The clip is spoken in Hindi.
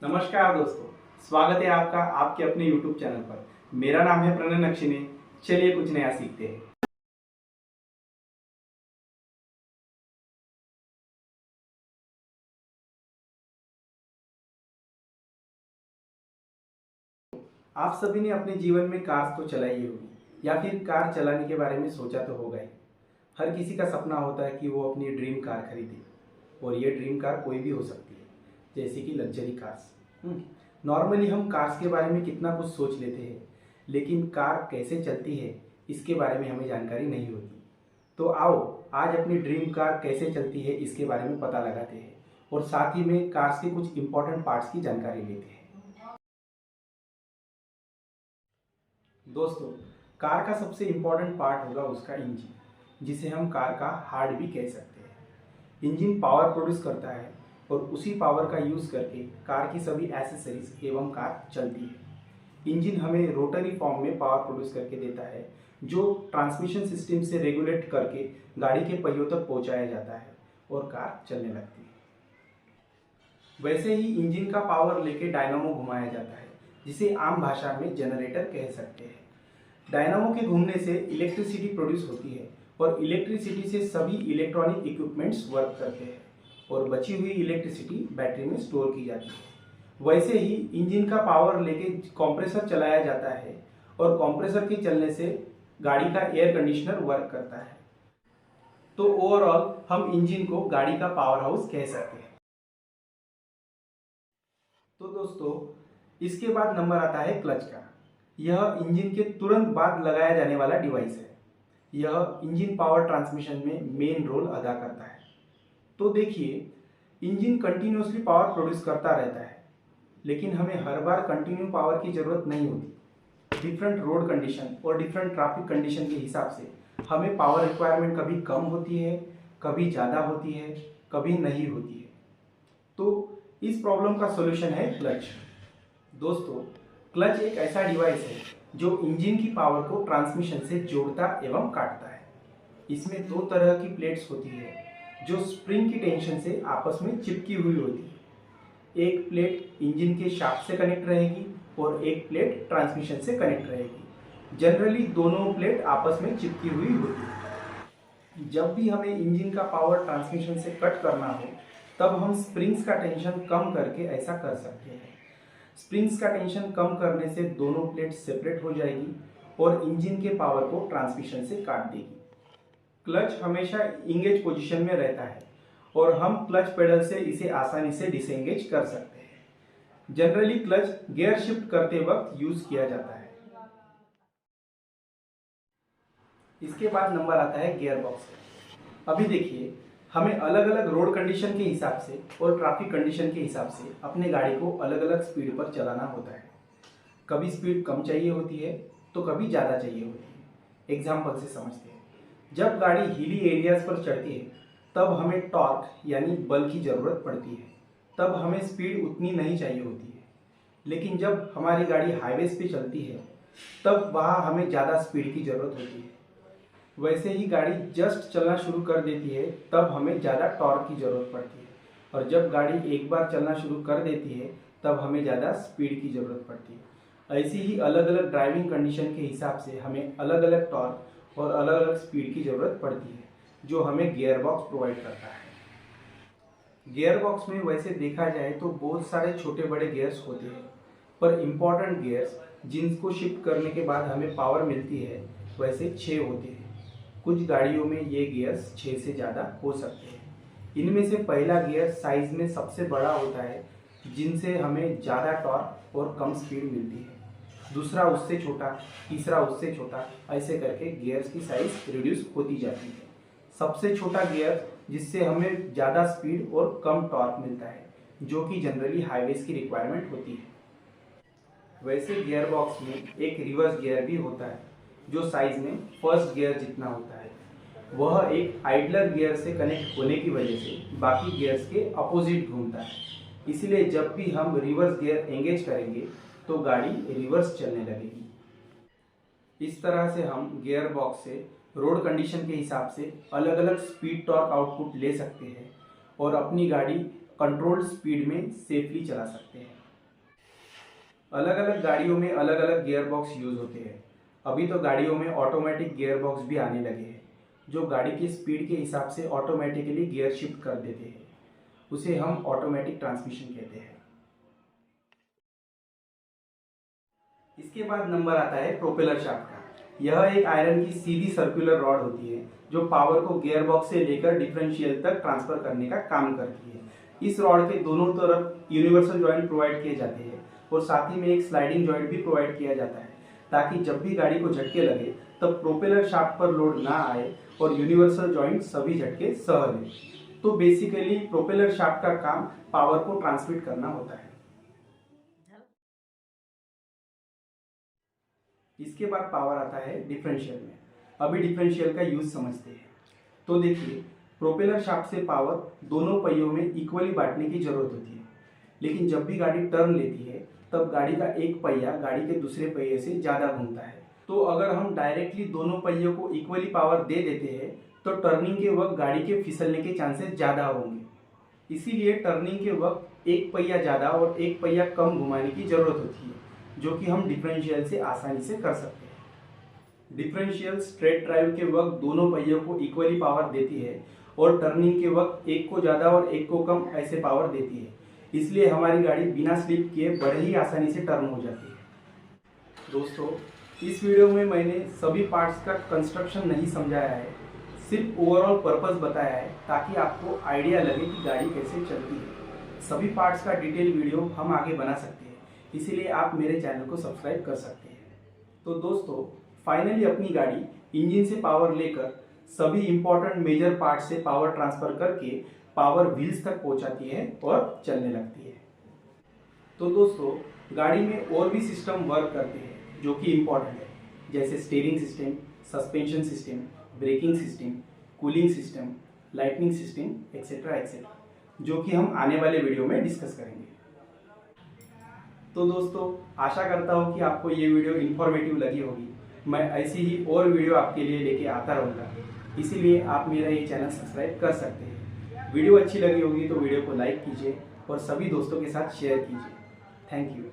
नमस्कार दोस्तों, स्वागत है आपका आपके अपने YouTube चैनल पर। मेरा नाम है प्रणय नक्षिने। चलिए कुछ नया सीखते हैं। आप सभी ने अपने जीवन में कार तो चलाई ही होगी या फिर कार चलाने के बारे में सोचा तो होगा ही। हर किसी का सपना होता है कि वो अपनी ड्रीम कार खरीदे, और ये ड्रीम कार कोई भी हो सकती है, जैसे कि लग्जरी कार्स। नॉर्मली हम कार्स के बारे में कितना कुछ सोच लेते हैं, लेकिन कार कैसे चलती है इसके बारे में हमें जानकारी नहीं होती। तो आओ आज अपनी ड्रीम कार कैसे चलती है इसके बारे में पता लगाते हैं, और साथ ही में कार्स के कुछ इंपॉर्टेंट पार्ट्स की जानकारी लेते हैं। दोस्तों, कार का सबसे इम्पोर्टेंट पार्ट होगा उसका इंजन, जिसे हम कार का हार्ट भी कह सकते हैं। इंजन पावर प्रोड्यूस करता है और उसी पावर का यूज़ करके कार की सभी एसेसरीज एवं कार चलती है। इंजन हमें रोटरी फॉर्म में पावर प्रोड्यूस करके देता है, जो ट्रांसमिशन सिस्टम से रेगुलेट करके गाड़ी के पहियों तक पहुंचाया जाता है और कार चलने लगती है। वैसे ही इंजन का पावर लेके डायनामो घुमाया जाता है, जिसे आम भाषा में जनरेटर कह सकते हैं। डायनामो के घूमने से इलेक्ट्रिसिटी प्रोड्यूस होती है और इलेक्ट्रिसिटी से सभी इलेक्ट्रॉनिक इक्विपमेंट्स वर्क करते हैं और बची हुई इलेक्ट्रिसिटी बैटरी में स्टोर की जाती है। वैसे ही इंजन का पावर लेके कंप्रेसर चलाया जाता है और कंप्रेसर के चलने से गाड़ी का एयर कंडीशनर वर्क करता है। तो ओवरऑल हम इंजन को गाड़ी का पावर हाउस कह सकते हैं। तो दोस्तों, इसके बाद नंबर आता है क्लच का। यह इंजन के तुरंत बाद लगाया जाने वाला डिवाइस है। यह इंजन पावर ट्रांसमिशन में मेन रोल अदा करता है। तो देखिए, इंजन कंटिन्यूसली पावर प्रोड्यूस करता रहता है, लेकिन हमें हर बार कंटिन्यू पावर की ज़रूरत नहीं होती। डिफरेंट रोड कंडीशन और डिफरेंट ट्रैफिक कंडीशन के हिसाब से हमें पावर रिक्वायरमेंट कभी कम होती है, कभी ज़्यादा होती है, कभी नहीं होती है। तो इस प्रॉब्लम का सॉल्यूशन है क्लच। दोस्तों, क्लच एक ऐसा डिवाइस है जो इंजन की पावर को ट्रांसमिशन से जोड़ता एवं काटता है। इसमें दो तरह की प्लेट्स होती है जो स्प्रिंग की टेंशन से आपस में चिपकी हुई होती है। एक प्लेट इंजन के शाफ्ट से कनेक्ट रहेगी और एक प्लेट ट्रांसमिशन से कनेक्ट रहेगी। जनरली दोनों प्लेट आपस में चिपकी हुई होती है। जब भी हमें इंजन का पावर ट्रांसमिशन से कट करना हो, तब हम स्प्रिंग्स का टेंशन कम करके ऐसा कर सकते हैं। स्प्रिंग्स का टेंशन कम करने से दोनों प्लेट सेपरेट हो जाएगी और इंजन के पावर को ट्रांसमिशन से काट देगी। क्लच हमेशा इंगेज पोजीशन में रहता है और हम क्लच पेडल से इसे आसानी से डिसएंगेज कर सकते हैं। जनरली क्लच गियर शिफ्ट करते वक्त यूज किया जाता है। इसके बाद नंबर आता है गियर बॉक्स। अभी देखिए, हमें अलग अलग रोड कंडीशन के हिसाब से और ट्रैफिक कंडीशन के हिसाब से अपने गाड़ी को अलग अलग स्पीड पर चलाना होता है। कभी स्पीड कम चाहिए होती है तो कभी ज़्यादा चाहिए होती है। एग्जाम्पल से समझते हैं। जब गाड़ी हिली एरियाज पर चढ़ती है, तब हमें टॉर्क यानी बल की ज़रूरत पड़ती है। तब हमें स्पीड उतनी नहीं चाहिए होती है। लेकिन जब हमारी गाड़ी हाईवेज पे चलती है, तब वहाँ हमें ज़्यादा स्पीड की ज़रूरत होती है। वैसे ही गाड़ी जस्ट चलना शुरू कर देती है, तब हमें ज़्यादा टॉर्क की ज़रूरत पड़ती है। और जब गाड़ी एक बार चलना शुरू कर देती है, तब हमें ज़्यादा स्पीड की ज़रूरत पड़ती है। ऐसी ही अलग अलग ड्राइविंग कंडीशन के हिसाब से हमें अलग अलग टॉर्क और अलग अलग स्पीड की ज़रूरत पड़ती है, जो हमें गियर बॉक्स प्रोवाइड करता है। गियर बॉक्स में वैसे देखा जाए तो बहुत सारे छोटे बड़े गियर्स होते हैं, पर इम्पॉर्टेंट गियर्स जिनको शिफ्ट करने के बाद हमें पावर मिलती है, वैसे 6 होते हैं। कुछ गाड़ियों में ये गियर्स 6 से ज़्यादा हो सकते हैं। इनमें से पहला गियर साइज में सबसे बड़ा होता है, जिनसे हमें ज़्यादा टॉर्क और कम स्पीड मिलती है। दूसरा उससे छोटा, तीसरा उससे छोटा, ऐसे करके गियर्स की साइज रिड्यूस होती जाती है। सबसे छोटा गियर जिससे हमें ज़्यादा स्पीड और कम टॉर्क मिलता है, जो कि जनरली हाईवेज की रिक्वायरमेंट होती है। वैसे गियर बॉक्स में एक रिवर्स गियर भी होता है, जो साइज में फर्स्ट गियर जितना होता है। वह एक आइडलर गियर से कनेक्ट होने की वजह से बाकी गियर्स के अपोजिट घूमता है। इसलिए जब भी हम रिवर्स गियर एंगेज करेंगे तो गाड़ी रिवर्स चलने लगेगी। इस तरह से हम गियर बॉक्स से रोड कंडीशन के हिसाब से अलग अलग स्पीड टॉर्क आउटपुट ले सकते हैं और अपनी गाड़ी कंट्रोल्ड स्पीड में सेफली चला सकते हैं। अलग अलग गाड़ियों में अलग अलग गियर बॉक्स यूज होते हैं। अभी तो गाड़ियों में ऑटोमेटिक गियर बॉक्स भी आने लगे हैं, जो गाड़ी की स्पीड के हिसाब से ऑटोमेटिकली गियर शिफ्ट कर देते हैं। उसे हम ऑटोमेटिक ट्रांसमिशन कहते हैं। इसके बाद नंबर आता है प्रोपेलर शाफ्ट का। यह एक आयरन की सीधी सर्कुलर रॉड होती है जो पावर को गियर बॉक्स से लेकर डिफरेंशियल तक ट्रांसफर करने का काम करती है। इस रॉड के दोनों तरफ यूनिवर्सल जॉइंट प्रोवाइड किए जाते हैं और साथ ही में एक स्लाइडिंग जॉइंट भी प्रोवाइड किया जाता है, ताकि जब भी गाड़ी को झटके लगे तब प्रोपेलर शाफ्ट पर लोड ना आए और यूनिवर्सल जॉइंट सभी झटके सह लें। तो बेसिकली प्रोपेलर शाफ्ट का काम पावर को ट्रांसमिट करना होता है। इसके बाद पावर आता है डिफरेंशियल में। अभी डिफरेंशियल का यूज समझते हैं। तो देखिए, प्रोपेलर शाफ्ट से पावर दोनों पहियों में इक्वली बांटने की जरूरत होती है, लेकिन जब भी गाड़ी टर्न लेती है तब गाड़ी का एक पहिया गाड़ी के दूसरे पहिए से ज़्यादा घूमता है। तो अगर हम डायरेक्टली दोनों पहियों को इक्वली पावर दे देते हैं तो टर्निंग के वक्त गाड़ी के फिसलने के चांसेस ज़्यादा होंगे। इसीलिए टर्निंग के वक्त एक पहिया ज़्यादा और एक पहिया कम घुमाने की ज़रूरत होती है, जो कि हम डिफरेंशियल से आसानी से कर सकते हैं। डिफरेंशियल स्ट्रेट ड्राइव के वक्त दोनों पहियों को इक्वली पावर देती है और टर्निंग के वक्त एक को ज़्यादा और एक को कम ऐसे पावर देती है। इसलिए हमारी गाड़ी बिना स्लिप किए बड़े ही आसानी से टर्न हो जाती है। दोस्तों, इस वीडियो में मैंने सभी पार्ट्स का कंस्ट्रक्शन नहीं समझाया है, सिर्फ ओवरऑल पर्पस बताया है ताकि आपको आइडिया लगे कि गाड़ी कैसे चलती है। सभी पार्ट्स का डिटेल वीडियो हम आगे बना सकते हैं, इसीलिए आप मेरे चैनल को सब्सक्राइब कर सकते हैं। तो दोस्तों, फाइनली अपनी गाड़ी इंजन से पावर लेकर सभी इंपॉर्टेंट मेजर पार्ट से पावर ट्रांसफर करके पावर व्हील्स तक पहुंचाती है और चलने लगती है। तो दोस्तों, गाड़ी में और भी सिस्टम वर्क करते हैं जो कि इम्पॉर्टेंट है, जैसे steering system, suspension system, braking system, cooling system, lightning system etcetera etcetera, जो कि हम आने वाले वीडियो में डिस्कस करेंगे। तो दोस्तों, आशा करता हूँ कि आपको ये वीडियो इन्फॉर्मेटिव लगी होगी। मैं ऐसी ही और वीडियो आपके लिए लेके आता रहूँगा, इसीलिए आप मेरा ये चैनल सब्सक्राइब कर सकते हैं। वीडियो अच्छी लगी होगी तो वीडियो को लाइक कीजिए और सभी दोस्तों के साथ शेयर कीजिए। Thank you.